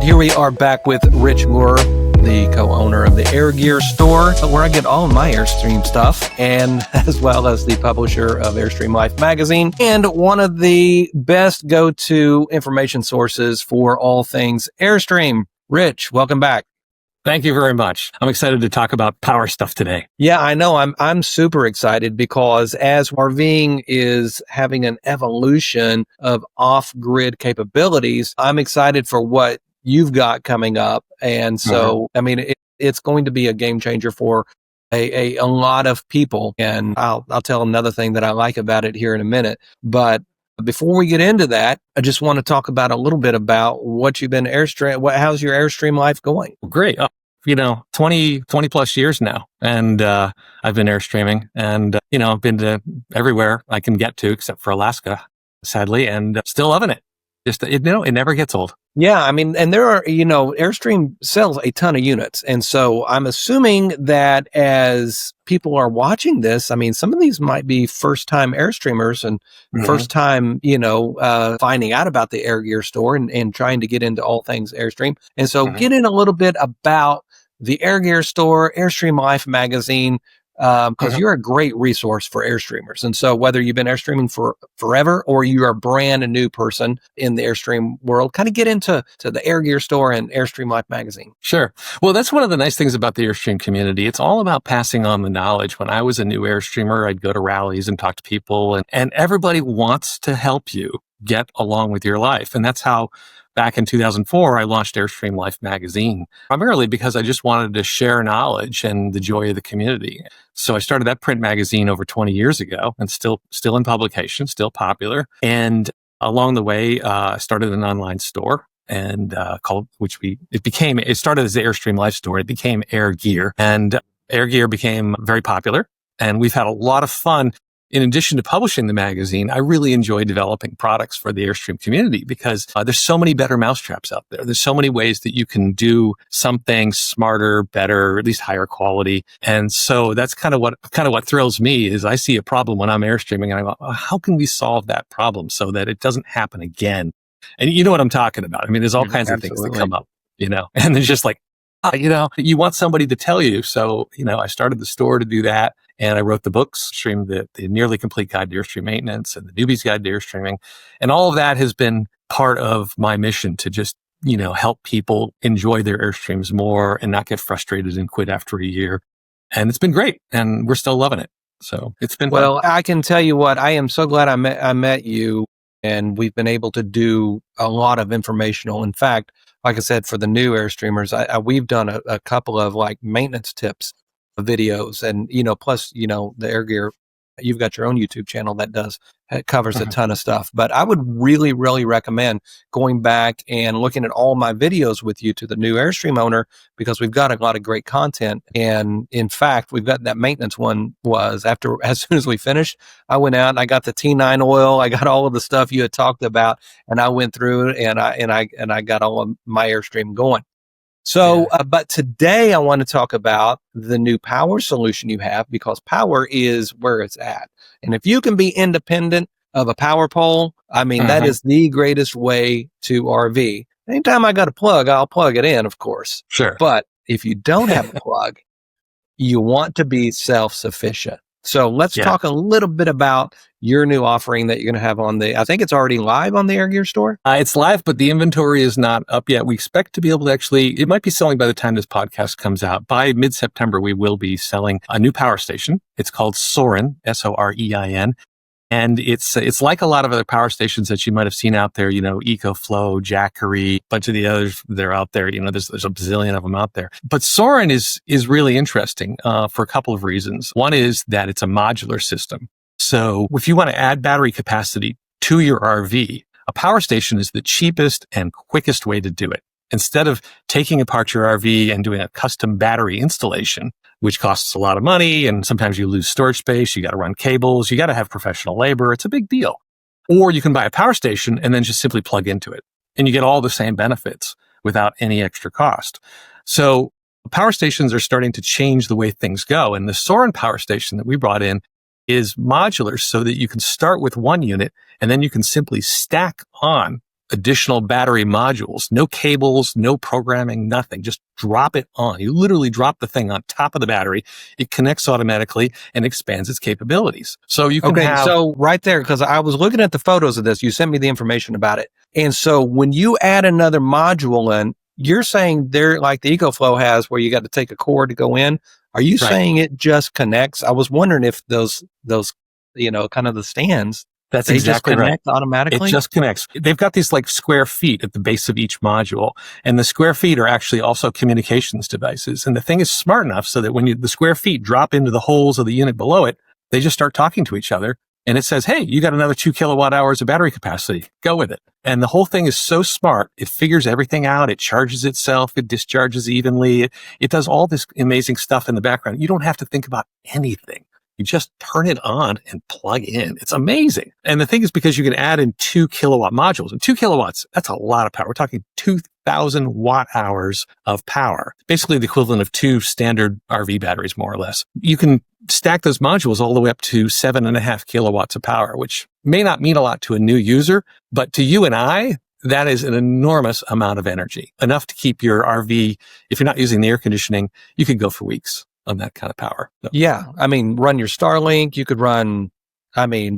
right, here we are back with Rich Luhr, the co-owner of the Air Gear store, where I get all my Airstream stuff, and as well as the publisher of Airstream Life Magazine, and one of the best go-to information sources for all things Airstream. Rich, welcome back. Thank you very much. I'm excited to talk about power stuff today. Yeah, I know. I'm super excited because as RVing is having an evolution of off-grid capabilities, I'm excited for what you've got coming up. And so, I mean, it's going to be a game changer for a lot of people. And I'll tell another thing that I like about it here in a minute. But before we get into that, I just want to talk about a little bit about what you've been Airstream. How's your Airstream life going? Great. 20 plus years now. And I've been Airstreaming and, I've been to everywhere I can get to except for Alaska, sadly, and still loving it. Just, it never gets old. Yeah. I mean, and there are, Airstream sells a ton of units. And so I'm assuming that as people are watching this, I mean, some of these might be first time Airstreamers and first time, finding out about the Air Gear store and trying to get into all things Airstream. And so get in a little bit about the Air Gear store, Airstream Life Magazine, because you're a great resource for Airstreamers. And so whether you've been Airstreaming for forever or you're a brand new person in the Airstream world, kind of get into the Air Gear store and Airstream Life Magazine. Sure. Well, that's one of the nice things about the Airstream community. It's all about passing on the knowledge. When I was a new Airstreamer, I'd go to rallies and talk to people, and everybody wants to help you get along with your life. And that's how back in 2004, I launched Airstream Life Magazine, primarily because I just wanted to share knowledge and the joy of the community. So I started that print magazine over 20 years ago and still in publication, still popular. And along the way, I started an online store and it started as the Airstream Life store. It became Air Gear, and Air Gear became very popular. And we've had a lot of fun. In addition to publishing the magazine, I really enjoy developing products for the Airstream community because there's so many better mousetraps out there. There's so many ways that you can do something smarter, better, at least higher quality. And so that's kind of what thrills me is I see a problem when I'm Airstreaming and I go, how can we solve that problem so that it doesn't happen again? And you know what I'm talking about. I mean, there's all kinds of things that come up, and it's just like, you want somebody to tell you. So, I started the store to do that. And I wrote the books, the Nearly Complete Guide to Airstream Maintenance and the Newbie's Guide to Airstreaming. And all of that has been part of my mission to just, help people enjoy their Airstreams more and not get frustrated and quit after a year. And it's been great. And we're still loving it. So it's been fun. Well, I can tell you what, I am so glad I met you, and we've been able to do a lot of informational. In fact, like I said, for the new Airstreamers, we've done a couple of maintenance tips videos, and plus the Air Gear, you've got your own YouTube channel that covers a ton of stuff. But I would really recommend going back and looking at all my videos with you to the new Airstream owner, because we've got a lot of great content. And in fact, we've got that maintenance one as soon as we finished, I went out and I got the T9 oil, I got all of the stuff you had talked about, and I went through it and I got all of my Airstream going. So, but today I want to talk about the new power solution you have, because power is where it's at. And if you can be independent of a power pole, I mean, that is the greatest way to RV. Anytime I got a plug, I'll plug it in, of course. Sure. But if you don't have a plug, you want to be self-sufficient. So let's talk a little bit about your new offering that you're going to have I think it's already live on the Air Gear store? It's live, but the inventory is not up yet. We expect to be able to it might be selling by the time this podcast comes out. By mid-September, we will be selling a new power station. It's called Sorin, Sorein. And it's like a lot of other power stations that you might have seen out there, EcoFlow, Jackery, a bunch of the others that are out there. There's a bazillion of them out there. But Sorin is really interesting for a couple of reasons. One is that it's a modular system. So if you want to add battery capacity to your RV, a power station is the cheapest and quickest way to do it. Instead of taking apart your RV and doing a custom battery installation, which costs a lot of money, and sometimes you lose storage space, you got to run cables, you got to have professional labor, it's a big deal. Or you can buy a power station and then just simply plug into it, and you get all the same benefits without any extra cost. So power stations are starting to change the way things go, and the Sorin power station that we brought in is modular so that you can start with one unit and then you can simply stack on additional battery modules, no cables, no programming, nothing. Just drop it on. You literally drop the thing on top of the battery. It connects automatically and expands its capabilities. So you can Okay, have, so right there, because I was looking at the photos of this, you sent me the information about it. And so when you add another module in, you're saying they're like the EcoFlow has where you got to take a cord to go in. Are you right. saying it just connects? I was wondering if those, kind of the stands, That's they just exactly right. connect It automatically? just connects. They've got these like square feet at the base of each module, and the square feet are actually also communications devices. And the thing is smart enough so that when the square feet drop into the holes of the unit below it, they just start talking to each other. And it says, hey, you got another 2 kilowatt hours of battery capacity. Go with it. And the whole thing is so smart. It figures everything out. It charges itself. It discharges evenly. It does all this amazing stuff in the background. You don't have to think about anything. You just turn it on and plug in. It's amazing. And the thing is, because you can add in 2 kilowatt modules, and 2 kilowatts, that's a lot of power. We're talking 2,000 watt hours of power, basically the equivalent of 2 standard RV batteries, more or less. You can stack those modules all the way up to 7.5 kilowatts of power, which may not mean a lot to a new user, but to you and I, that is an enormous amount of energy, enough to keep your RV. If you're not using the air conditioning, you could go for weeks on that kind of power. So. Yeah. I mean, run your Starlink. You could run,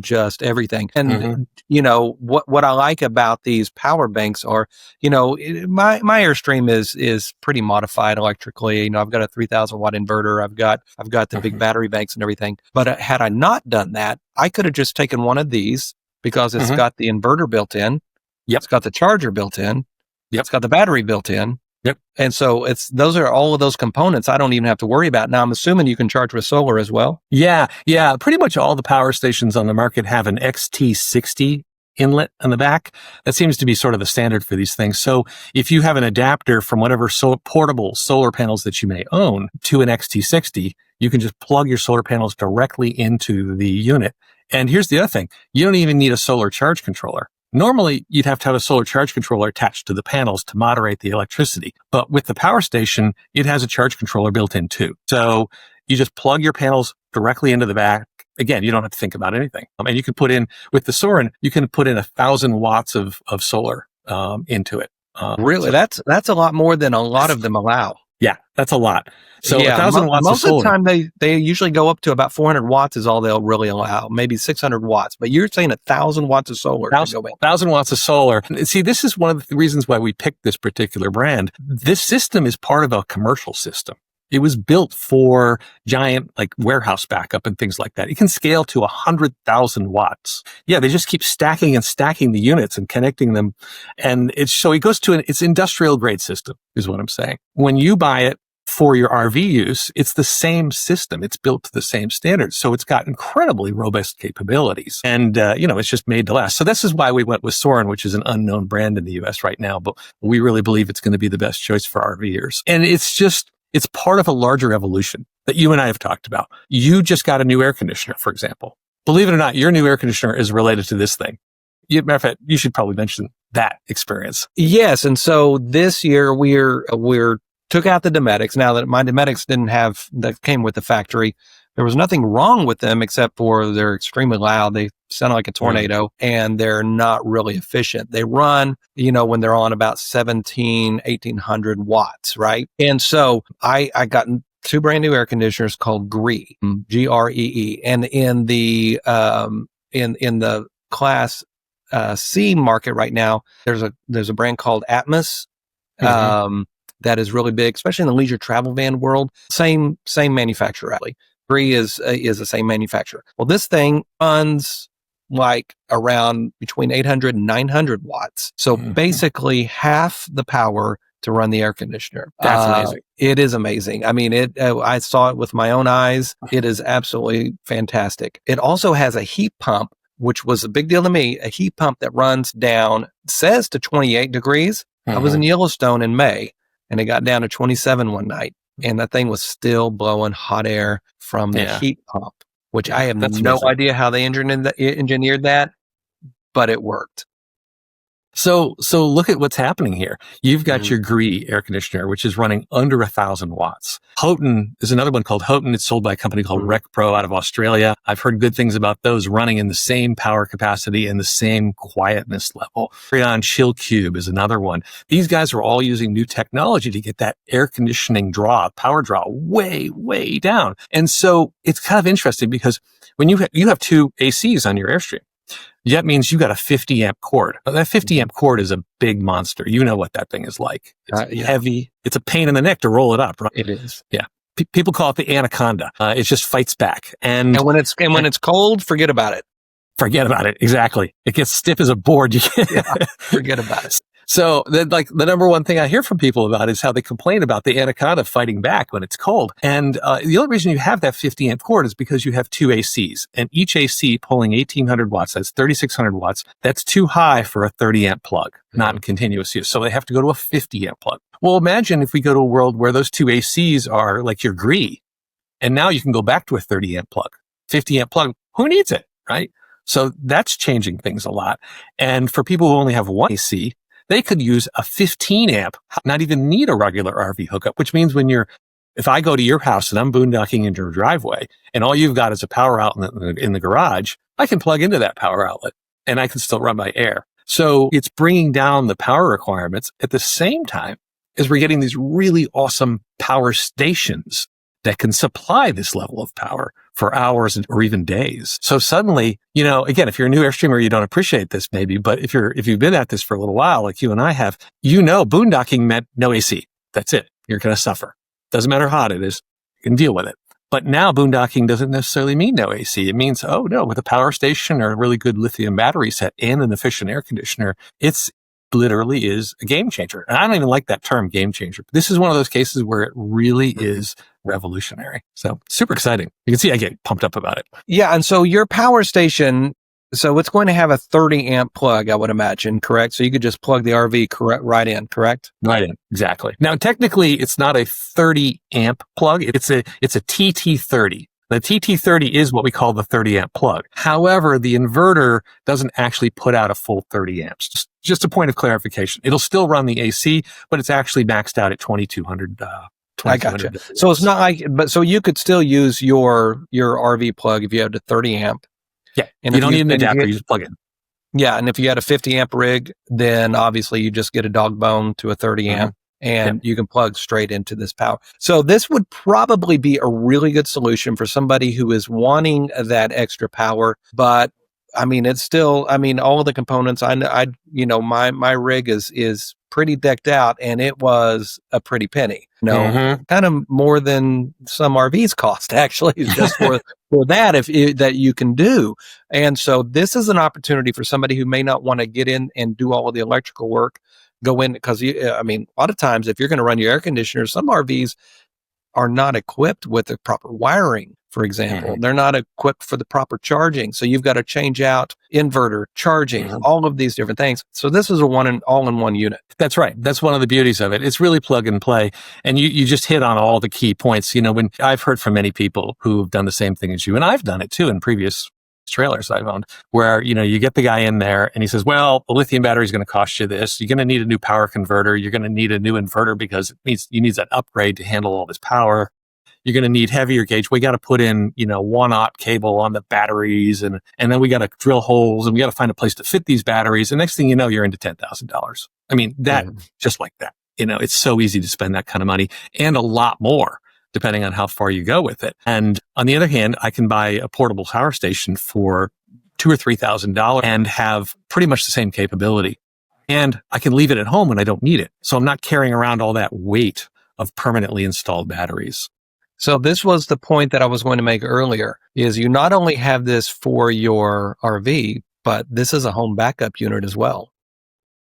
just everything. And, what I like about these power banks are, my Airstream is pretty modified electrically. I've got a 3,000 watt inverter. I've got the big battery banks and everything. But had I not done that, I could have just taken one of these because it's got the inverter built in. Yep. It's got the charger built in. Yep. It's got the battery built in. Yep. And so those are all of those components I don't even have to worry about. Now, I'm assuming you can charge with solar as well. Yeah. Pretty much all the power stations on the market have an XT60 inlet on the back. That seems to be sort of the standard for these things. So if you have an adapter from whatever portable solar panels that you may own to an XT60, you can just plug your solar panels directly into the unit. And here's the other thing. You don't even need a solar charge controller. Normally, you'd have to have a solar charge controller attached to the panels to moderate the electricity. But with the power station, it has a charge controller built in too. So you just plug your panels directly into the back. Again, you don't have to think about anything. And you can put in, with the Sorin, you can put in 1,000 watts of solar into it. Really? That's a lot more than a lot of them allow. Yeah, that's a lot. So 1,000 watts most of solar. Most of the time, they usually go up to about 400 watts is all they'll really allow, maybe 600 watts. But you're saying 1,000 watts of solar. 1,000 watts of solar. See, this is one of the reasons why we picked this particular brand. This system is part of a commercial system. It was built for giant like warehouse backup and things like that. It can scale to 100,000 watts. Yeah, they just keep stacking and stacking the units and connecting them. And it goes to it's industrial grade system is what I'm saying. When you buy it for your RV use, it's the same system. It's built to the same standards. So it's got incredibly robust capabilities. And, it's just made to last. So this is why we went with Soren, which is an unknown brand in the US right now, but we really believe it's going to be the best choice for RVers. And it's part of a larger evolution that you and I have talked about. You just got a new air conditioner, for example. Believe it or not, your new air conditioner is related to this thing. Matter of fact, you should probably mention that experience. Yes. And so this year we're took out the Dometics. Now that my Dometics that came with the factory, there was nothing wrong with them except for they're extremely loud. They sound like a tornado and they're not really efficient. They run, when they're on about 1,800 watts, right? And so I got 2 brand new air conditioners called GREE, Gree. And in the class C market right now, there's a brand called Atmos. That is really big, especially in the leisure travel van world. Same manufacturer, actually. Gree is the same manufacturer. Well, this thing runs like around between 800 and 900 watts. So basically half the power to run the air conditioner. That's amazing. It is amazing. I mean, I saw it with my own eyes. It is absolutely fantastic. It also has a heat pump, which was a big deal to me, a heat pump that runs down, says to 28 degrees. I was in Yellowstone in May. And it got down to 27 one night, and that thing was still blowing hot air from the heat pump, which I have no idea how they engineered that, but it worked. So look at what's happening here. You've got your Gree air conditioner, which is running under 1,000 watts. Houghton is another one called Houghton. It's sold by a company called Rec Pro out of Australia. I've heard good things about those running in the same power capacity and the same quietness level. Sorein Chill Cube is another one. These guys are all using new technology to get that air conditioning power draw way, way down. And so it's kind of interesting because when you have two ACs on your Airstream, that means you got a 50 amp cord. Now, that 50 amp cord is a big monster. You know what that thing is like. It's heavy. It's a pain in the neck to roll it up, right? It is. Yeah. People call it the anaconda. It just fights back. And when it's cold, forget about it. Forget about it. Exactly. It gets stiff as a board. Forget about it. So the number one thing I hear from people about is how they complain about the anaconda fighting back when it's cold. And the only reason you have that 50 amp cord is because you have two ACs, and each AC pulling 1,800 watts. That's 3,600 watts. That's too high for a 30 amp plug, not in continuous use. So they have to go to a 50 amp plug. Well, imagine if we go to a world where those two ACs are like your Gree, and now you can go back to a 30 amp plug, 50 amp plug. Who needs it, right? So that's changing things a lot. And for people who only have one AC, they could use a 15 amp, not even need a regular RV hookup, which means if I go to your house and I'm boondocking into your driveway and all you've got is a power outlet in the garage, I can plug into that power outlet and I can still run my air. So it's bringing down the power requirements at the same time as we're getting these really awesome power stations that can supply this level of power for hours or even days. So suddenly, again, if you're a new Airstreamer, you don't appreciate this maybe, but if you've been at this for a little while, like you and I have, boondocking meant no AC. That's it. You're going to suffer. Doesn't matter how hot it is. You can deal with it. But now boondocking doesn't necessarily mean no AC. It means, oh no, with a power station or a really good lithium battery set and an efficient air conditioner, it's literally is a game changer. And I don't even like that term game changer. This is one of those cases where it really is revolutionary. So super exciting. You can see I get pumped up about it. Yeah. And so your power station, so it's going to have a 30 amp plug, I would imagine, correct? So you could just plug the RV right in, correct? Right in. Exactly. Now, technically it's not a 30 amp plug. It's a TT30. The TT30 is what we call the 30 amp plug. However, the inverter doesn't actually put out a full 30 amps. Just a point of clarification. It'll still run the AC, but it's actually maxed out at 2,200. I gotcha. So it's not so you could still use your RV plug if you had a 30 amp. Yeah. And you don't need an adapter. You just plug in. Yeah. And if you had a 50 amp rig, then obviously you just get a dog bone to a 30 amp. And you can plug straight into this power. So this would probably be a really good solution for somebody who is wanting that extra power. But I mean, it's still, all of the components, my rig is pretty decked out and it was a pretty penny, kind of more than some RVs cost actually, just for that, that you can do. And so this is an opportunity for somebody who may not want to get in and do all of the electrical work. Go in because a lot of times if you're going to run your air conditioner, some RVs are not equipped with the proper wiring, for example. They're not equipped for the proper charging. So you've got to change out inverter, charging, all of these different things. So this is all-in-one unit. That's right. That's one of the beauties of it. It's really plug and play. And you just hit on all the key points. When I've heard from many people who've done the same thing as you, and I've done it too in previous trailers I've owned, where, you get the guy in there and he says, well, the lithium battery is going to cost you this. You're going to need a new power converter. You're going to need a new inverter because you need that upgrade to handle all this power. You're going to need heavier gauge. We got to put in, 1/aught cable on the batteries. And then we got to drill holes and we got to find a place to fit these batteries. And next thing you know, you're into $10,000. Just like that, it's so easy to spend that kind of money and a lot more, depending on how far you go with it. And on the other hand, I can buy a portable power station for $2,000 or $3,000 and have pretty much the same capability. And I can leave it at home when I don't need it. So I'm not carrying around all that weight of permanently installed batteries. So this was the point that I was going to make earlier, is you not only have this for your RV, but this is a home backup unit as well.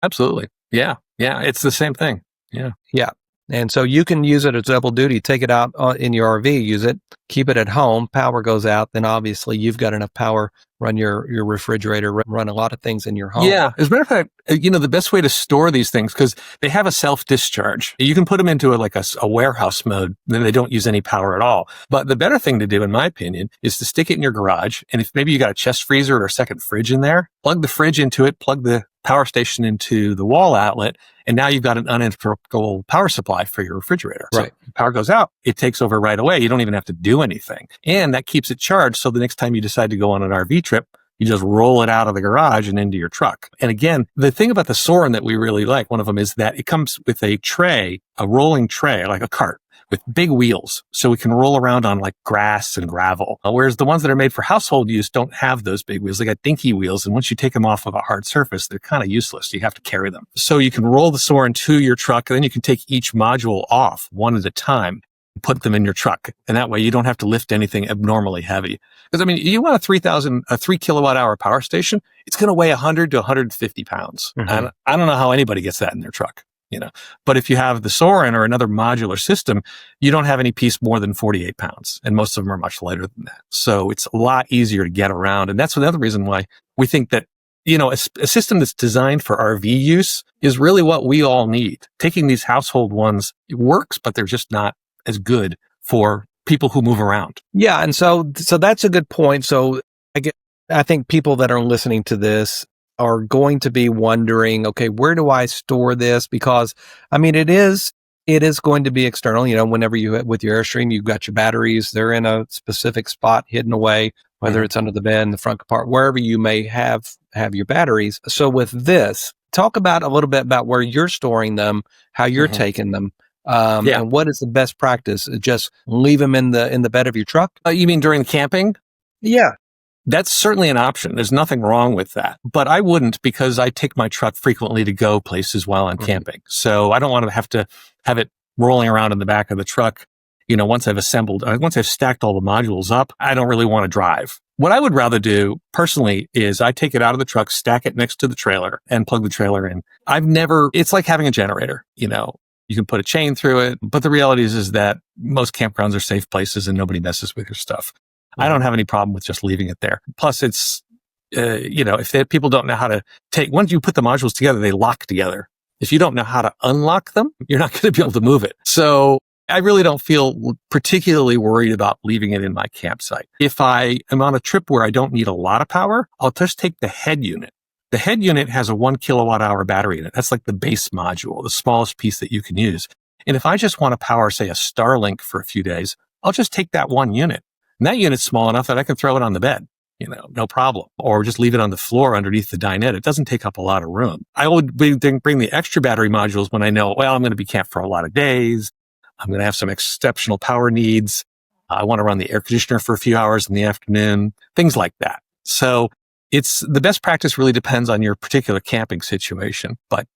Absolutely. Yeah. Yeah. It's the same thing. Yeah. Yeah. And so you can use it as double duty, take it out in your RV, use it, keep it at home, power goes out, then obviously you've got enough power, run your refrigerator, run a lot of things in your home. Yeah. As a matter of fact, the best way to store these things, because they have a self-discharge. You can put them into a warehouse mode, then they don't use any power at all. But the better thing to do, in my opinion, is to stick it in your garage. And if maybe you got a chest freezer or a second fridge in there, plug the fridge into it, plug the power station into the wall outlet, and now you've got an uninterruptible power supply for your refrigerator. Right. So if power goes out, it takes over right away. You don't even have to do anything. And that keeps it charged. So the next time you decide to go on an RV trip, you just roll it out of the garage and into your truck. And again, the thing about the Sorin that we really like, one of them is that it comes with a tray, a rolling tray, like a cart, with big wheels, so we can roll around on like grass and gravel. Whereas the ones that are made for household use don't have those big wheels. They got dinky wheels, and once you take them off of a hard surface, they're kind of useless. You have to carry them. So you can roll the Sorin to your truck, and then you can take each module off one at a time and put them in your truck. And that way you don't have to lift anything abnormally heavy. Because I mean, you want a 3 kilowatt hour power station, it's going to weigh 100 to 150 pounds. Mm-hmm. And I don't know how anybody gets that in their truck. But if you have the Sorin or another modular system, you don't have any piece more than 48 pounds. And most of them are much lighter than that. So it's a lot easier to get around. And that's another reason why we think that, a system that's designed for RV use is really what we all need. Taking these household ones, it works, but they're just not as good for people who move around. Yeah. And so that's a good point. So I think people that are listening to this are going to be wondering, okay, where do I store this? Because I mean, it is going to be external. Whenever with your Airstream, you've got your batteries, they're in a specific spot hidden away, whether it's under the bed, in the front part, wherever you may have your batteries. So with this, talk about a little bit about where you're storing them, how you're taking them. And what is the best practice? Just leave them in the bed of your truck? You mean during camping? Yeah. That's certainly an option. There's nothing wrong with that. But I wouldn't, because I take my truck frequently to go places while I'm camping. So I don't want to have it rolling around in the back of the truck. Once I've stacked all the modules up, I don't really want to drive. What I would rather do personally is I take it out of the truck, stack it next to the trailer, and plug the trailer in. It's like having a generator, you can put a chain through it, but the reality is that most campgrounds are safe places and nobody messes with your stuff. I don't have any problem with just leaving it there. Plus it's, if people don't know how to once you put the modules together, they lock together. If you don't know how to unlock them, you're not going to be able to move it. So I really don't feel particularly worried about leaving it in my campsite. If I am on a trip where I don't need a lot of power, I'll just take the head unit. The head unit has a 1 kilowatt hour battery in it. That's like the base module, the smallest piece that you can use. And if I just want to power, say, a Starlink for a few days, I'll just take that one unit. And that unit's small enough that I can throw it on the bed, no problem. Or just leave it on the floor underneath the dinette. It doesn't take up a lot of room. I would bring the extra battery modules when I know, I'm going to be camped for a lot of days. I'm going to have some exceptional power needs. I want to run the air conditioner for a few hours in the afternoon, things like that. So the best practice really depends on your particular camping situation. But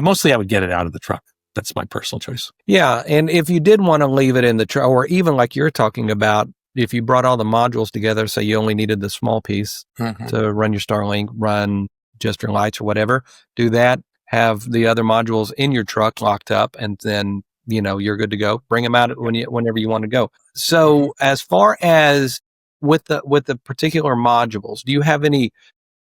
mostly I would get it out of the truck. That's my personal choice. Yeah. And if you did want to leave it in the truck, or even like you're talking about, if you brought all the modules together, say you only needed the small piece to run your Starlink, run just your lights or whatever, do that, have the other modules in your truck locked up, and then, you're good to go. Bring them out whenever you want to go. So as far as with the particular modules, do you have any,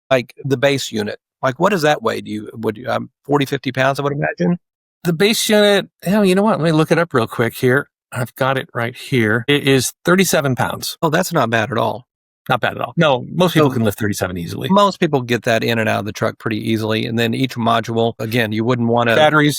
like the base unit? Like what does that weigh? Would you 40, 50 pounds, I would imagine? The base unit, you know what? Let me look it up real quick here. I've got it right here. It is 37 pounds. Oh, that's not bad at all. Not bad at all. No, most people can lift 37 easily. Most people get that in and out of the truck pretty easily. And then each module, again, you wouldn't want to...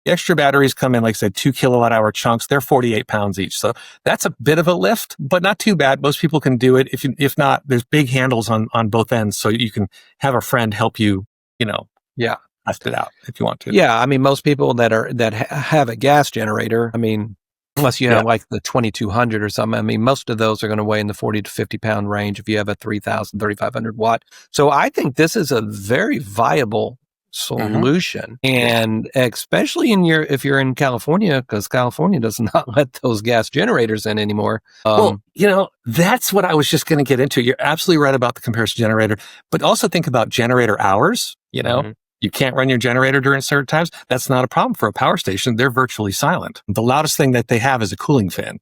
Extra batteries come in, like I said, 2 kilowatt hour chunks. They're 48 pounds each. So that's a bit of a lift, but not too bad. Most people can do it. If not, there's big handles on both ends. So you can have a friend help you, lift it out if you want to. Yeah. I mean, most people that have a gas generator, I mean, unless you have like the 2200 or something. I mean, most of those are going to weigh in the 40 to 50 pound range if you have a 3,500 watt. So I think this is a very viable solution. And especially if you're in California, because California does not let those gas generators in anymore. That's what I was just going to get into. You're absolutely right about the comparison generator, but also think about generator hours, You can't run your generator during certain times. That's not a problem for a power station. They're virtually silent. The loudest thing that they have is a cooling fan,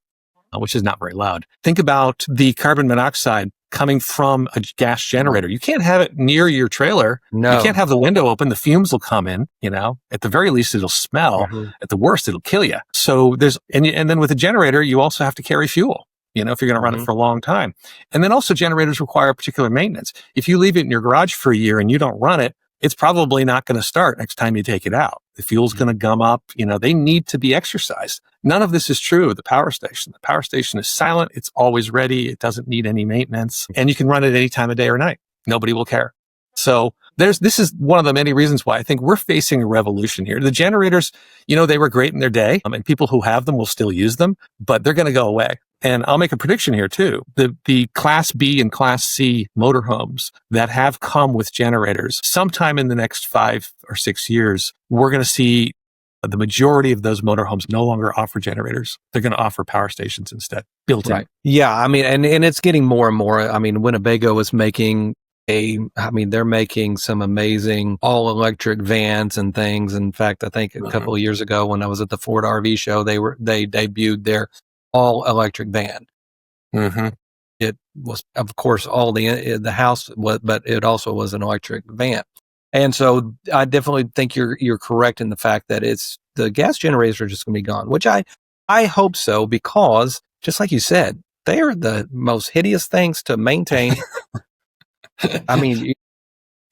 which is not very loud. Think about the carbon monoxide coming from a gas generator. You can't have it near your trailer. No. You can't have the window open. The fumes will come in, At the very least, it'll smell. At the worst, it'll kill you. So and then with a generator, you also have to carry fuel, if you're going to run it for a long time. And then also generators require particular maintenance. If you leave it in your garage for a year and you don't run it, it's probably not going to start next time you take it out. The fuel's going to gum up. They need to be exercised. None of this is true of the power station. The power station is silent. It's always ready. It doesn't need any maintenance, and you can run it any time of day or night. Nobody will care. So this is one of the many reasons why I think we're facing a revolution here. The generators, they were great in their day, and people who have them will still use them, but they're going to go away. And I'll make a prediction here too. The Class B and Class C motorhomes that have come with generators, sometime in the next 5 or 6 years, we're going to see the majority of those motorhomes no longer offer generators. They're going to offer power stations instead, built in. Right. Yeah. I mean, and it's getting more and more. I mean, Winnebago is making they're making some amazing all electric vans and things. In fact, I think a couple of years ago when I was at the Ford RV show, they debuted their all electric van. Mm-hmm. It was, of course, all the house was, but it also was an electric van. And so I definitely think you're correct in the fact that the gas generators are just going to be gone, which I hope so, because just like you said, they are the most hideous things to maintain. I mean,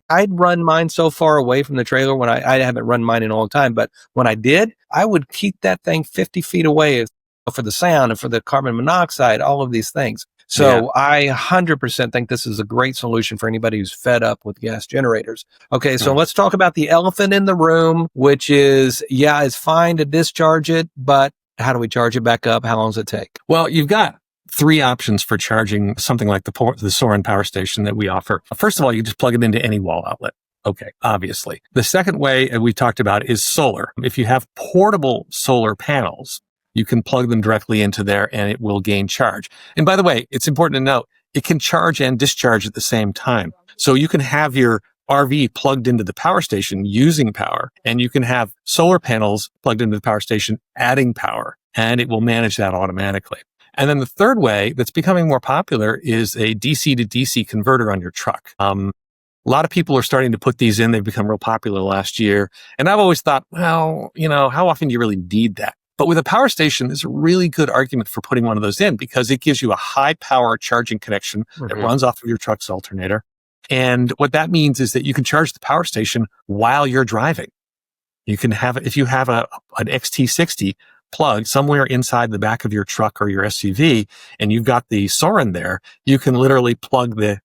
I'd run mine so far away from the trailer when I haven't run mine in a long time, but when I did, I would keep that thing 50 feet away for the sound and for the carbon monoxide, all of these things. So I 100% think this is a great solution for anybody who's fed up with gas generators. Okay, so let's talk about the elephant in the room, which is, it's fine to discharge it, but how do we charge it back up? How long does it take? Well, you've got 3 options for charging something like the Sorin power station that we offer. First of all, you just plug it into any wall outlet. Okay, obviously. The second way we talked about is solar. If you have portable solar panels, you can plug them directly into there and it will gain charge. And by the way, it's important to note, it can charge and discharge at the same time. So you can have your RV plugged into the power station using power, and you can have solar panels plugged into the power station adding power, and it will manage that automatically. And then the third way that's becoming more popular is a DC to DC converter on your truck. A lot of people are starting to put these in. They've become real popular last year. And I've always thought, well, how often do you really need that? But with a power station, there's a really good argument for putting one of those in because it gives you a high power charging connection that runs off of your truck's alternator. And what that means is that you can charge the power station while you're driving. You can have, if you have an XT60 plug somewhere inside the back of your truck or your SUV, and you've got the Soren there, you can literally plug the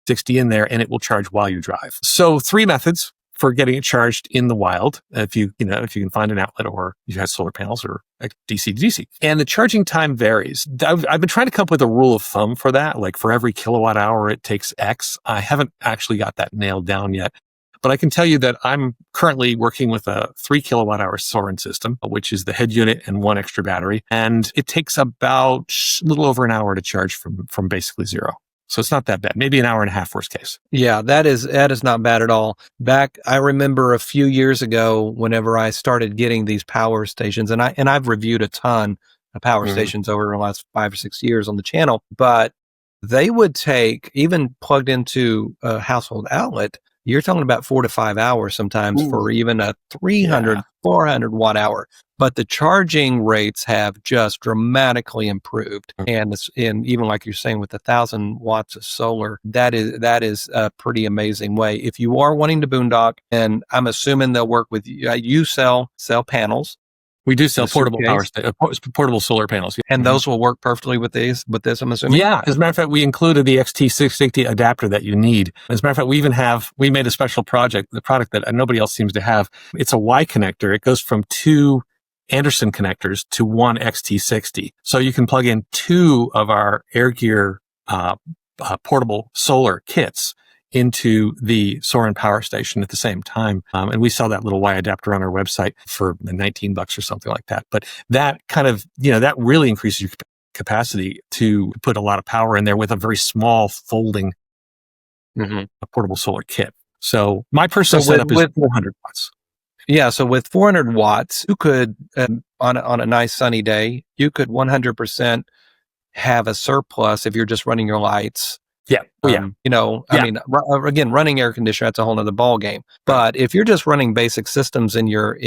60 in there and it will charge while you drive. So 3 methods for getting it charged in the wild, if you can find an outlet or you have solar panels or DC to DC. And the charging time varies. I've been trying to come up with a rule of thumb for that, like for every kilowatt hour it takes X. I haven't actually got that nailed down yet. But I can tell you that I'm currently working with a 3 kilowatt hour Sorin system, which is the head unit and 1 extra battery. And it takes about a little over an hour to charge from basically zero. So it's not that bad. Maybe an hour and a half worst case. Yeah, that is not bad at all. I remember a few years ago, whenever I started getting these power stations, and I've reviewed a ton of power stations over the last 5 or 6 years on the channel, but they would take, even plugged into a household outlet, you're talking about 4 to 5 hours sometimes for even a 300, 400 watt hour. But the charging rates have just dramatically improved. And even like you're saying, with 1,000 watts of solar, that is a pretty amazing way. If you are wanting to boondock, and I'm assuming they'll work with you, you sell panels. We do sell portable solar panels. And those will work perfectly with this, I'm assuming? Yeah. As a matter of fact, we included the XT660 adapter that you need. As a matter of fact, we made a special product that nobody else seems to have. It's a Y connector. It goes from 2 Anderson connectors to 1 XT60. So you can plug in 2 of our Air Gear portable solar kits into the Sorin power station at the same time. And we sell that little Y adapter on our website for $19 or something like that. But that kind of, that really increases your capacity to put a lot of power in there with a very small folding portable solar kit. So my personal setup is 400 watts. Yeah. So with 400 watts, you could, on a nice sunny day, you could 100% have a surplus if you're just running your lights. Yeah. I mean, again, running air conditioner, that's a whole nother ball game. But if you're just running basic systems in your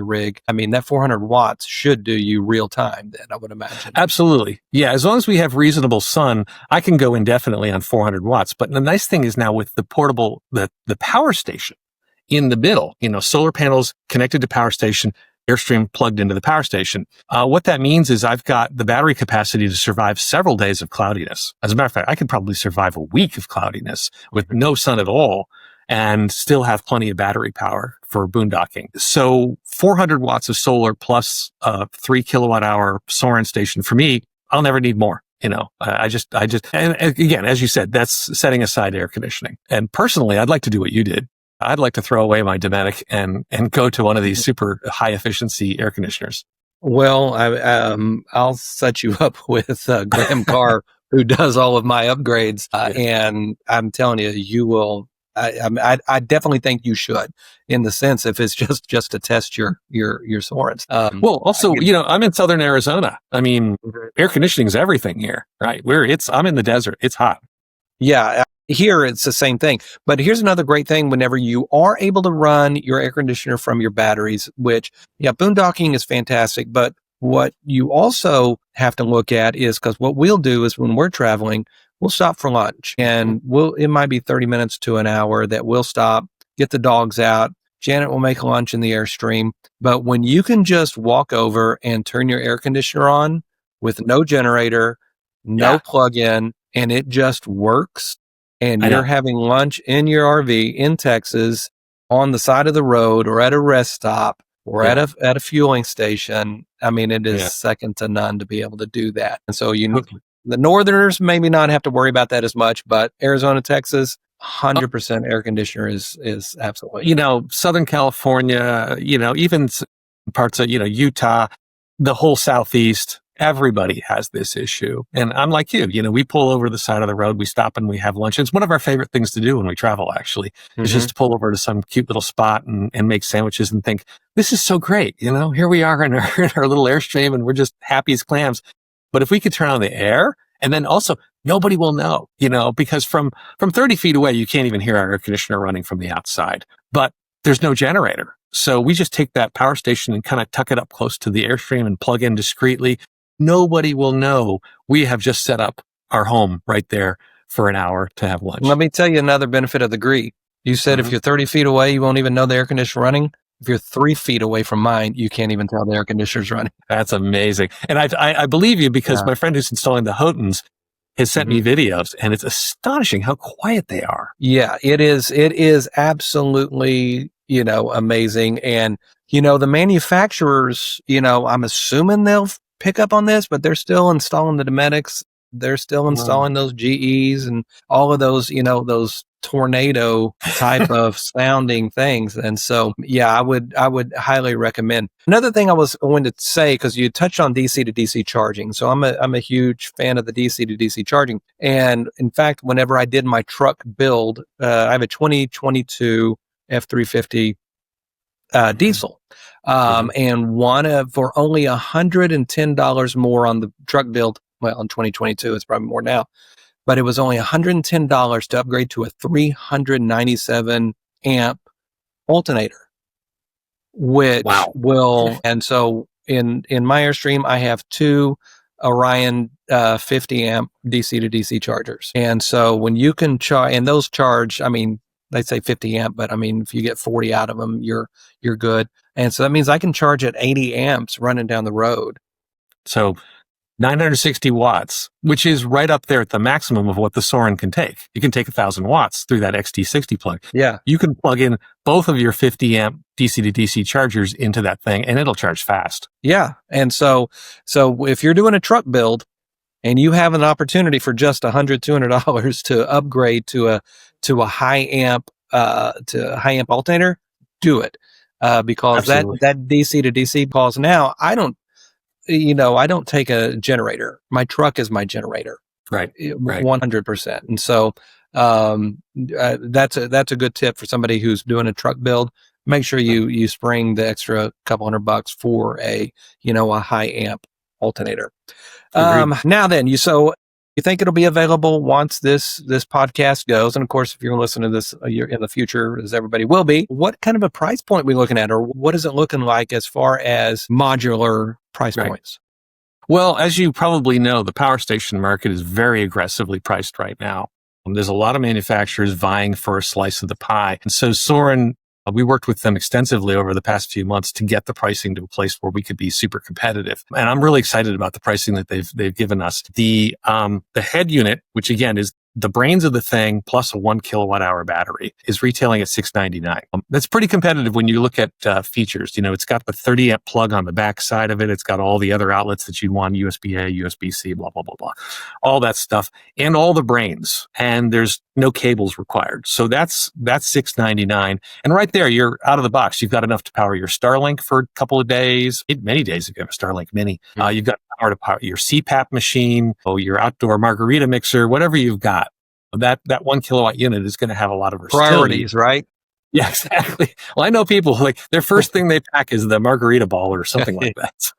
rig, I mean, that 400 watts should do you real time then, I would imagine. Absolutely. Yeah. As long as we have reasonable sun, I can go indefinitely on 400 watts. But the nice thing is now with the portable, the power station, in the middle, solar panels connected to power station, Airstream plugged into the power station. What that means is I've got the battery capacity to survive several days of cloudiness. As a matter of fact, I could probably survive a week of cloudiness with no sun at all and still have plenty of battery power for boondocking. So 400 watts of solar plus a 3 kilowatt hour Soren station, for me, I'll never need more. I just, and again, as you said, that's setting aside air conditioning. And personally, I'd like to do what you did. I'd like to throw away my Dometic and go to one of these super high efficiency air conditioners. Well, I'll set you up with Graham Carr, who does all of my upgrades, and I'm telling you, you will. I definitely think you should, in the sense if it's just to test your Sorens. Well, also, I'm in Southern Arizona. I mean, air conditioning is everything here, right? I'm in the desert. It's hot. Yeah. Here, it's the same thing. But here's another great thing whenever you are able to run your air conditioner from your batteries, which, boondocking is fantastic. But what you also have to look at is, because what we'll do is when we're traveling, we'll stop for lunch, and it might be 30 minutes to an hour that we'll stop, get the dogs out. Janet will make lunch in the Airstream. But when you can just walk over and turn your air conditioner on with no generator, no plug-in, and it just works, and you're having lunch in your RV in Texas on the side of the road or at a rest stop or at a fueling station. I mean, it is second to none to be able to do that. And so the Northerners maybe not have to worry about that as much, but Arizona, Texas, 100% air conditioner is absolutely. Southern California, even parts of, Utah, the whole Southeast, everybody has this issue. And I'm like you, we pull over the side of the road, we stop and we have lunch. It's one of our favorite things to do when we travel, actually, is just to pull over to some cute little spot and make sandwiches and think, this is so great. Here we are in our little Airstream and we're just happy as clams. But if we could turn on the air, and then also nobody will know, because from 30 feet away, you can't even hear our air conditioner running from the outside, but there's no generator. So we just take that power station and kind of tuck it up close to the Airstream and plug in discreetly. Nobody will know we have just set up our home right there for an hour to have lunch. Let me tell you another benefit of the GREE. You said if you're 30 feet away, you won't even know the air conditioner running. If you're 3 feet away from mine, you can't even tell the air conditioner's running. That's amazing. And I believe you, because my friend who's installing the Houghtons has sent me videos, and it's astonishing how quiet they are. Yeah, it is. It is absolutely, amazing. And, the manufacturers, I'm assuming they'll pick up on this, but they're still installing the Dometics. They're still installing those GEs and all of those, those tornado type of sounding things. And so, I would highly recommend. Another thing I was going to say, because you touched on DC to DC charging. So I'm a huge fan of the DC to DC charging. And in fact, whenever I did my truck build, I have a 2022 F350 diesel. And for only $110 more on the truck build. Well, in 2022, it's probably more now, but it was only $110 to upgrade to a 397 amp alternator, which will, and so in my Airstream, I have two Orion 50 amp DC to DC chargers. And so when you can charge, and those charge, I mean, they say 50 amp, but I mean, if you get 40 out of them, you're good. And so that means I can charge at 80 amps running down the road. So 960 watts, which is right up there at the maximum of what the Sorin can take. You can take 1,000 watts through that XT60 plug. Yeah. You can plug in both of your 50 amp DC to DC chargers into that thing, and it'll charge fast. Yeah. And so if you're doing a truck build and you have an opportunity for just $100, $200 to upgrade to a high amp alternator, do it. Because Absolutely. that DC to DC pause now, I don't take a generator. My truck is my generator. Right. 100%. And so, that's a good tip for somebody who's doing a truck build. Make sure you spring the extra couple $100 for a high amp alternator. Now then, you think it'll be available once this podcast goes? And of course, if you're listening to this in the future, as everybody will be, what kind of a price point are we looking at, or what is it looking like as far as modular price points? Well, as you probably know, the power station market is very aggressively priced right now. There's a lot of manufacturers vying for a slice of the pie. And so Sorin We worked with them extensively over the past few months to get the pricing to a place where we could be super competitive. And I'm really excited about the pricing that they've given us. The head unit, which again is the brains of the thing plus a 1 kilowatt hour battery, is retailing at $699. That's pretty competitive when you look at features. It's got the 30 amp plug on the back side of it. It's got all the other outlets that you'd want, USB-A, USB-C, blah, blah, blah, blah, all that stuff, and all the brains. And there's no cables required. So that's $699. And right there, you're out of the box. You've got enough to power your Starlink for a couple of days, many days if you have a Starlink Mini. You've got power to power your CPAP machine, your outdoor margarita mixer, whatever you've got. That 1 kilowatt unit is going to have a lot of versatility. Priorities, right? Yeah, exactly. Well, I know people like their first thing they pack is the margarita ball or something like that. So,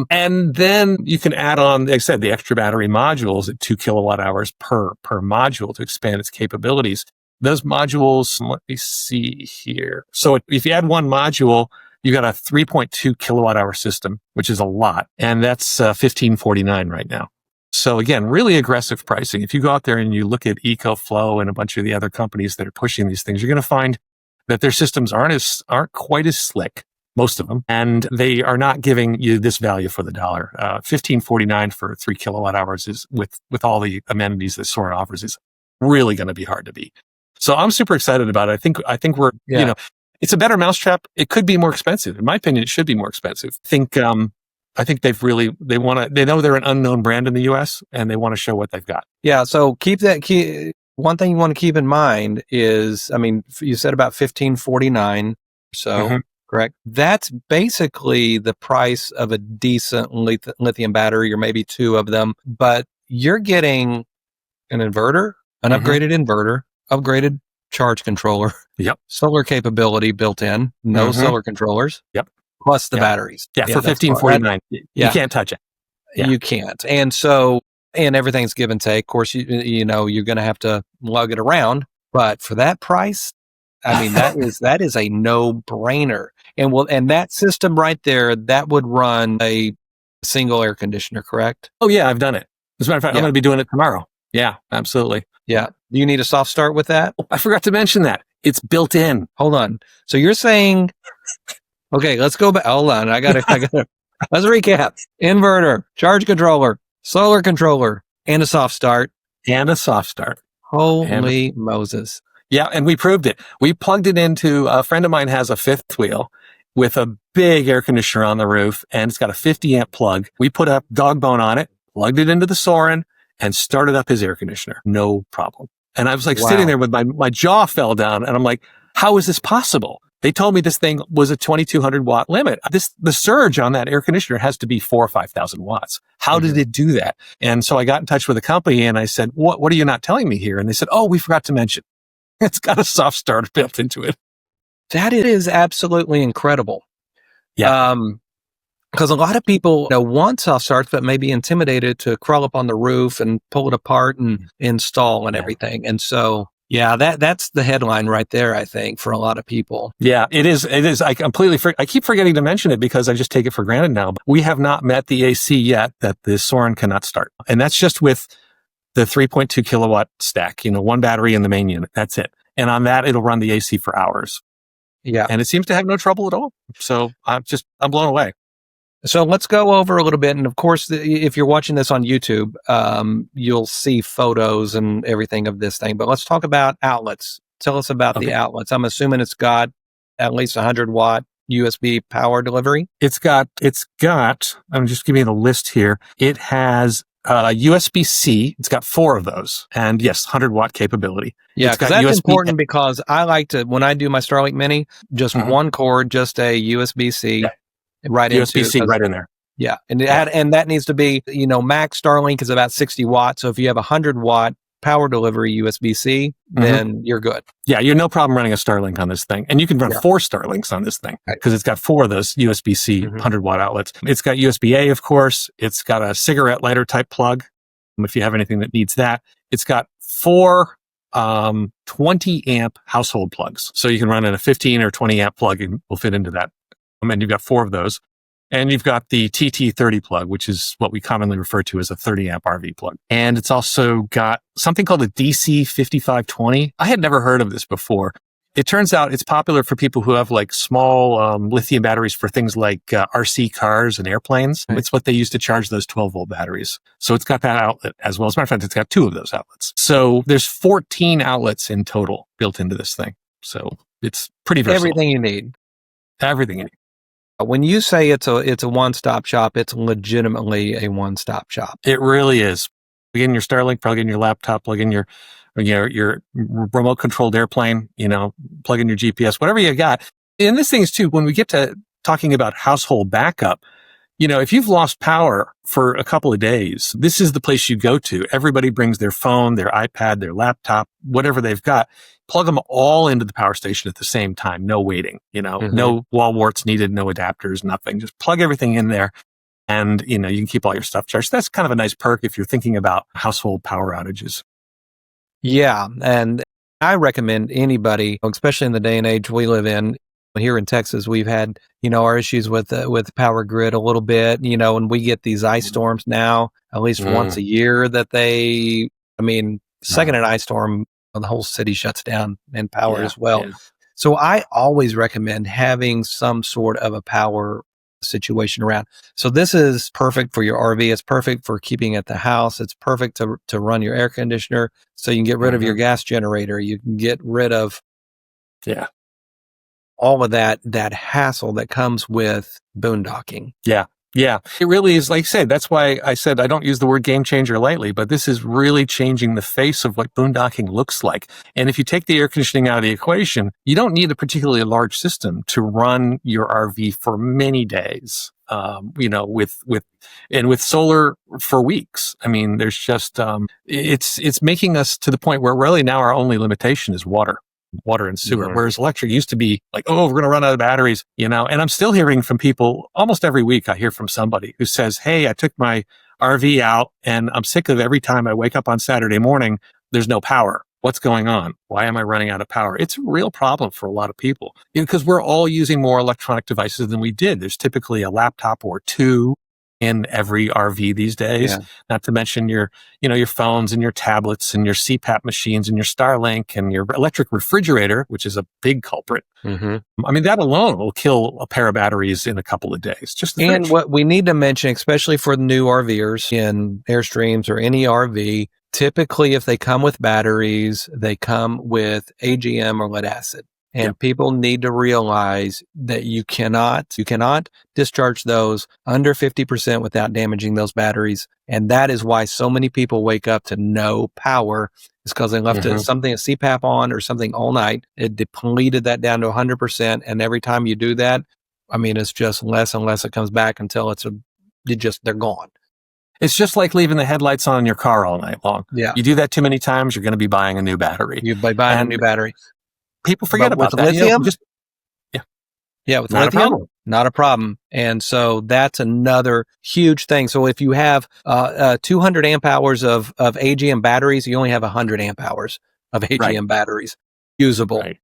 and then you can add on, like I said, the extra battery modules at 2 kilowatt hours per module to expand its capabilities. Those modules, let me see here. So if you add one module, you got a 3.2 kilowatt hour system, which is a lot. And that's $1,549 right now. So again, really aggressive pricing. If you go out there and you look at EcoFlow and a bunch of the other companies that are pushing these things, you're going to find that their systems aren't quite as slick, most of them, and they are not giving you this value for the dollar. $1,549 for 3 kilowatt hours is with all the amenities that Sorin offers is really going to be hard to beat. So I'm super excited about it. I think we're it's a better mousetrap. It could be more expensive. In my opinion, it should be more expensive. I think they know they're an unknown brand in the US and they want to show what they've got. Yeah. So one thing you want to keep in mind is, you said about $1,549 or so, correct? That's basically the price of a decent lithium battery or maybe two of them, but you're getting an inverter, an upgraded inverter, upgraded charge controller, solar capability built in, no solar controllers. Plus the batteries. Yeah, for $1,549. You can't touch it. Yeah. You can't. And so, and everything's give and take. Of course, you're going to have to lug it around. But for that price, that is a no-brainer. And that system right there, that would run a single air conditioner, correct? Oh, yeah, I've done it. As a matter of fact, I'm going to be doing it tomorrow. Yeah, absolutely. Yeah. Do you need a soft start with that? I forgot to mention that. It's built in. Hold on. So you're saying... Okay, let's go back. Hold on. I gotta, let's recap. Inverter, charge controller, solar controller, and a soft start. Holy Moses. Yeah, and we proved it. We plugged it into, a friend of mine has a fifth wheel with a big air conditioner on the roof, and it's got a 50 amp plug. We put a dog bone on it, plugged it into the Soren, and started up his air conditioner. No problem. And I was like sitting there with my jaw fell down, and I'm like, how is this possible? They told me this thing was a 2,200 watt limit. The surge on that air conditioner has to be 4,000 or 5,000 watts. How did it do that? And so I got in touch with the company and I said, what are you not telling me here? And they said, oh, we forgot to mention it's got a soft start built into it. That is absolutely incredible. Yeah. Because a lot of people want soft starts, but may be intimidated to crawl up on the roof and pull it apart and install and everything. And so, yeah, that's the headline right there, I think, for a lot of people. Yeah, it is. I keep forgetting to mention it because I just take it for granted now. But we have not met the AC yet that the Sorin cannot start. And that's just with the 3.2 kilowatt stack, one battery in the main unit. That's it. And on that, it'll run the AC for hours. Yeah. And it seems to have no trouble at all. So I'm blown away. So let's go over a little bit. And of course, if you're watching this on YouTube, you'll see photos and everything of this thing. But let's talk about outlets. Tell us about the outlets. I'm assuming it's got at least 100 watt USB power delivery. It's got, I'm just giving you the list here. It has USB-C. It's got 4 of those. And yes, 100 watt capability. Yeah, because that's important because I like to, when I do my Starlink Mini, just one cord, just a USB-C. Right USB-C right in there. Yeah. And and that needs to be, max Starlink is about 60 watts. So if you have 100 watt power delivery USB-C, then you're good. Yeah, you have no problem running a Starlink on this thing. And you can run 4 Starlinks on this thing because it's got 4 of those USB-C 100 watt outlets. It's got USB-A, of course. It's got a cigarette lighter type plug. If you have anything that needs that, it's got 4 20 amp household plugs. So you can run in a 15 or 20 amp plug and will fit into that. And you've got 4 of those. And you've got the TT30 plug, which is what we commonly refer to as a 30 amp RV plug. And it's also got something called a DC 5520. I had never heard of this before. It turns out it's popular for people who have like small lithium batteries for things like RC cars and airplanes. Right. It's what they use to charge those 12-volt batteries. So it's got that outlet as well. As a matter of fact, it's got 2 of those outlets. So there's 14 outlets in total built into this thing. So it's pretty versatile. Everything you need. Everything you need. When you say it's a one-stop shop, it's legitimately a one-stop shop. It really is. Plug in your Starlink, plug in your laptop, plug in your remote controlled airplane, plug in your GPS, whatever you got. And this thing is too, when we get to talking about household backup, if you've lost power for a couple of days, this is the place you go to. Everybody brings their phone, their iPad, their laptop, whatever they've got, plug them all into the power station at the same time. No waiting, no wall warts needed, no adapters, nothing. Just plug everything in there. And, you can keep all your stuff charged. That's kind of a nice perk if you're thinking about household power outages. Yeah. And I recommend anybody, especially in the day and age we live in, here in Texas, we've had, our issues with the power grid a little bit, and we get these ice storms now, at least once a year second an ice storm, the whole city shuts down and power as well. Yeah. So I always recommend having some sort of a power situation around. So this is perfect for your RV. It's perfect for keeping at the house. It's perfect to run your air conditioner. So you can get rid of your gas generator. You can get rid of all of that hassle that comes with boondocking. Yeah. Yeah, it really is. Like I said, that's why I said I don't use the word game changer lightly, but this is really changing the face of what boondocking looks like. And if you take the air conditioning out of the equation, you don't need a particularly large system to run your RV for many days. With solar for weeks. I mean, there's just, it's making us to the point where really now our only limitation is water and sewer, whereas electric used to be like, oh, we're going to run out of batteries, and I'm still hearing from people almost every week. I hear from somebody who says, hey, I took my RV out and I'm sick of every time I wake up on Saturday morning, there's no power. What's going on? Why am I running out of power? It's a real problem for a lot of people because we're all using more electronic devices than we did. There's typically a laptop or 2 in every RV these days, not to mention your phones and your tablets and your CPAP machines and your Starlink and your electric refrigerator, which is a big culprit. I mean, that alone will kill a pair of batteries in a couple of days. And what we need to mention, especially for the new RVers in Airstreams or any RV, typically if they come with batteries, they come with AGM or lead acid. And people need to realize that you cannot discharge those under 50% without damaging those batteries. And that is why so many people wake up to no power, is because they left a CPAP on or something all night. It depleted that down to 100%. And every time you do that, it's just less and less it comes back until they're gone. It's just like leaving the headlights on in your car all night long. Yeah. You do that too many times, you're going to be buying a new battery. You'll be buying a new battery. People forget about that. Lithium? With not lithium, not a problem. And so that's another huge thing. So if you have 200 amp hours of AGM batteries, you only have 100 amp hours of AGM batteries usable. Right.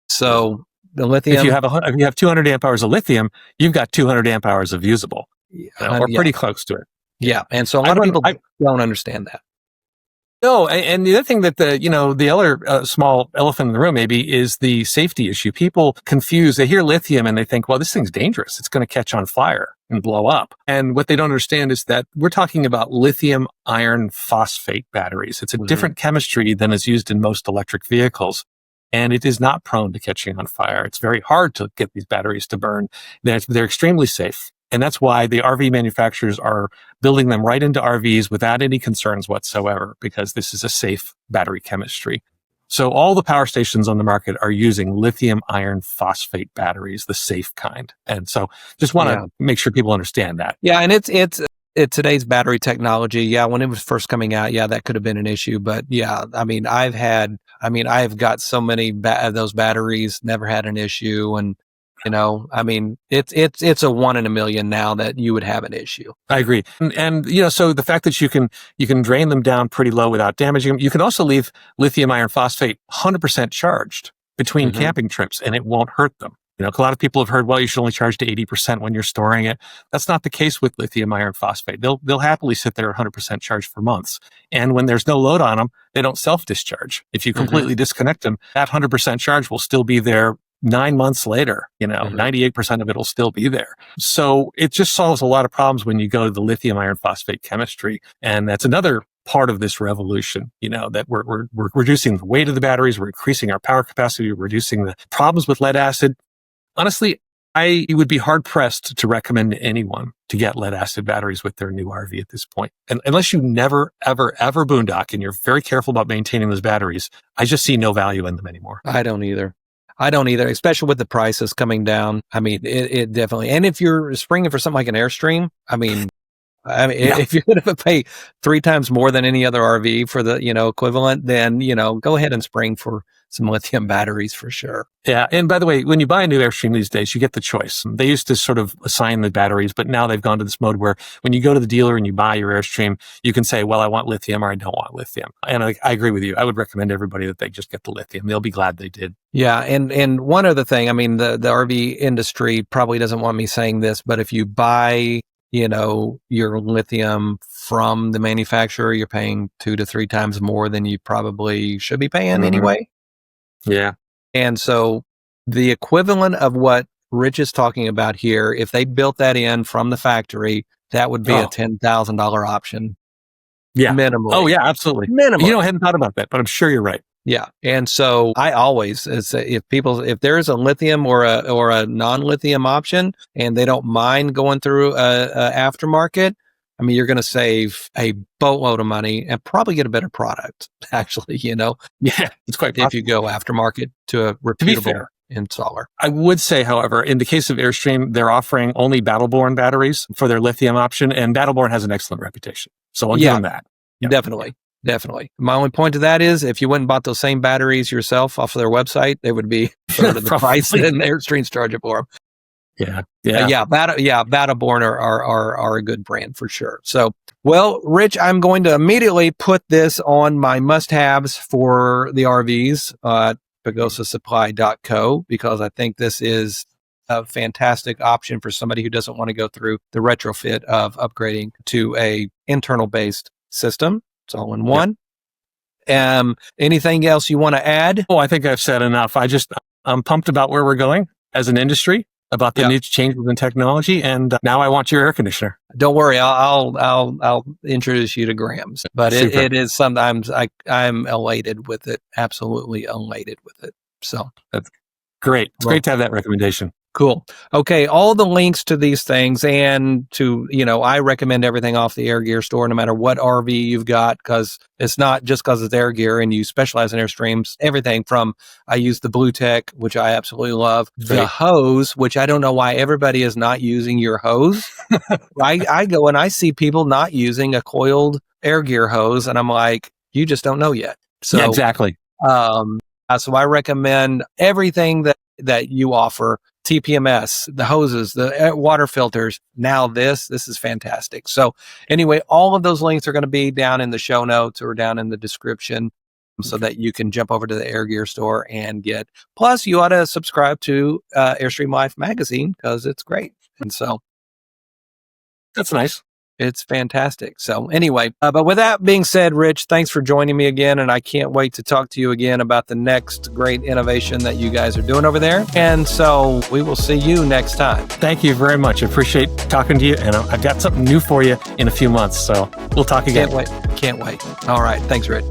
So the lithium, if you have 200 amp hours of lithium, you've got 200 amp hours of usable, or pretty close to it. Yeah, and so a lot of people don't understand that. No, and the other thing that the other small elephant in the room maybe is the safety issue. People confuse, they hear lithium and they think, well, this thing's dangerous. It's going to catch on fire and blow up. And what they don't understand is that we're talking about lithium iron phosphate batteries. It's a different chemistry than is used in most electric vehicles. And it is not prone to catching on fire. It's very hard to get these batteries to burn. They're extremely safe. And that's why the RV manufacturers are building them right into RVs without any concerns whatsoever, because this is a safe battery chemistry. So all the power stations on the market are using lithium iron phosphate batteries, the safe kind. And so just want to make sure people understand that. Yeah. And it's today's battery technology. Yeah. When it was first coming out, that could have been an issue. But I've got so many of those batteries, never had an issue. And it's a 1 in a million now that you would have an issue. I agree. And so the fact that you can drain them down pretty low without damaging them, you can also leave lithium iron phosphate 100% charged between camping trips and it won't hurt them. A lot of people have heard, well, you should only charge to 80% when you're storing it. That's not the case with lithium iron phosphate. They'll happily sit there 100% charged for months. And when there's no load on them, they don't self-discharge. If you completely disconnect them, that 100% charge will still be there 9 months later. 98% of it will still be there. So it just solves a lot of problems when you go to the lithium iron phosphate chemistry. And that's another part of this revolution, that we're reducing the weight of the batteries, we're increasing our power capacity, we're reducing the problems with lead acid. Honestly, I would be hard pressed to recommend to anyone to get lead acid batteries with their new RV at this point. And unless you never, ever, ever boondock and you're very careful about maintaining those batteries, I just see no value in them anymore. I don't either, especially with the prices coming down. I mean, it definitely, and if you're springing for something like an Airstream, if you're going to pay 3 times more than any other RV for the, equivalent, then, go ahead and spring for some lithium batteries for sure. Yeah. And by the way, when you buy a new Airstream these days, you get the choice. They used to sort of assign the batteries, but now they've gone to this mode where when you go to the dealer and you buy your Airstream, you can say, well, I want lithium or I don't want lithium. And I agree with you. I would recommend everybody that they just get the lithium. They'll be glad they did. Yeah. And one other thing, the RV industry probably doesn't want me saying this, but if you buy your lithium from the manufacturer, you're paying 2 to 3 times more than you probably should be paying anyway. Yeah. And so the equivalent of what Rich is talking about here, if they built that in from the factory, that would be a $10,000 option. Yeah. Minimally. Oh, yeah, absolutely. Minimally. I hadn't thought about that, but I'm sure you're right. Yeah. And so I always, if there's a lithium or a non-lithium option and they don't mind going through a aftermarket, you're going to save a boatload of money and probably get a better product, actually, Yeah, it's quite possible. If you go aftermarket to a reputable installer. I would say, however, in the case of Airstream, they're offering only Battleborn batteries for their lithium option, and Battleborn has an excellent reputation. So I'll give them that. Yep. Definitely. My only point to that is if you went and bought those same batteries yourself off of their website, they would be the price and Airstream's charging for them. Battleborn are a good brand for sure. So, well, Rich, I'm going to immediately put this on my must-haves for the RVs at pagosasupply.co because I think this is a fantastic option for somebody who doesn't want to go through the retrofit of upgrading to a internal-based system. It's all in one. Anything else you want to add? Oh, I think I've said enough. I'm pumped about where we're going as an industry, about the new changes in technology, and now I want your air conditioner. Don't worry, I'll introduce you to Graham's. But it is sometimes I'm elated with it, absolutely elated with it. So that's great. It's great to have that recommendation. Cool. Okay. All the links to these things and to, I recommend everything off the Air Gear store, no matter what RV you've got, because it's not just because it's Air Gear and you specialize in Airstreams. Everything from, I use the Blue Tech, which I absolutely love, the hose, which I don't know why everybody is not using your hose. I go and I see people not using a coiled Air Gear hose, and I'm like, you just don't know yet. So yeah, exactly. So I recommend everything that you offer. TPMS, the hoses, the water filters. Now this is fantastic. So anyway, all of those links are going to be down in the show notes or down in the description so that you can jump over to the Air Gear store and get. Plus, you ought to subscribe to Airstream Life Magazine because it's great. And so that's nice. It's fantastic. So anyway, but with that being said, Rich, thanks for joining me again. And I can't wait to talk to you again about the next great innovation that you guys are doing over there. And so we will see you next time. Thank you very much. I appreciate talking to you. And I've got something new for you in a few months. So we'll talk again. Can't wait. All right. Thanks, Rich.